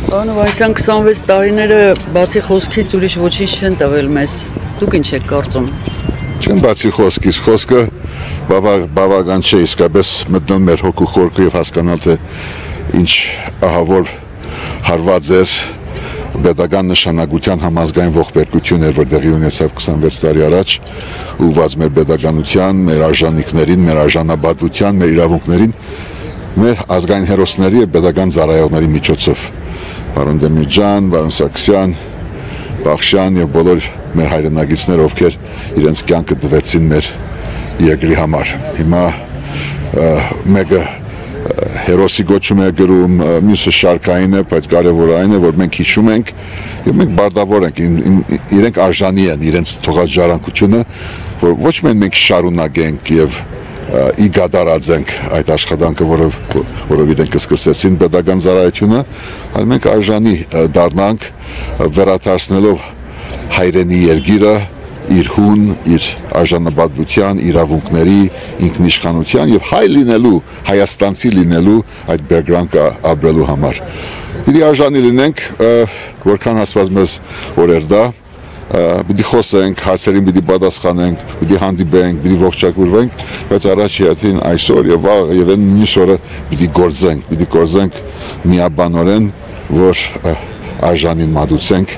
Պարոն Հովհաննիսյան, 26 տարիները բացի խոսքից ուրիշ ոչինչ չեն տվել մեզ։ Դուք ինչ եք կարծում։ Չեն բացի խոսքից, խոսքը բավական չէ իսկապես մտնել մեր հոգու խորքը եւ հասկանալ թե ինչ ահավոր հարված էր պետական նշանակության համազգային ողբերգություն էր, որ տեղի ունեցավ 26 տարի առաջ, ուղղված մեր պետականության, մեր արժանինքներին, մեր արժանապատվության, մեր իրավունքներին, մեր ազգային հերոսների եւ պետական ծառայողների միջոցով։ Պարոն Դեմիրճան, պարոն Սարգսյան, Բախշյան եւ բոլոր մեր հայրենագիտներ, ովքեր իրենց կյանքը տվեցին մեր երկրի համար։ Հիմա մեկը հերոսի գոչում է գրում, մյուսը շարքային է, բայց կարևորը այն է, որ մենք հիշում ենք եւ մենք բարդավոր ենք, իրենք արժանի են իրենց թողած ժառանգությունը, որ ոչ միայն մենք շարունակենք եւ իգադարացենք այդ աշխատանքը, որով իրենք սկսեցին պետական ծառայությունը, այլ մենք արժանի դառնանք վերադարձնելով հայրենի երկիրը իր հուն, իր արժանապատվության, իրավունքների, ինքնիշխանության եւ հայ լինելու, հայաստանցի լինելու այդ բերկրանքը ապրելու համար։ Պիտի արժանի լինենք, որքան ասված մեզ օրեր դա, պիտի խոսենք, հարցերին պիտի պատասխանենք, պիտի հանդիպենք, պիտի ողջակուրվենք, բայց առաջ հերթին այսօր եւ վաղ եւ այն մյուս օրը պիտի գործենք միաբանորեն, որ արժանին մատուցենք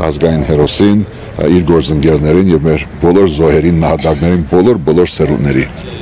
ազգային հերոսին, իր գործընկերներին եւ մեր բոլոր զոհերին, նահատակներին, բոլոր սերունդներին։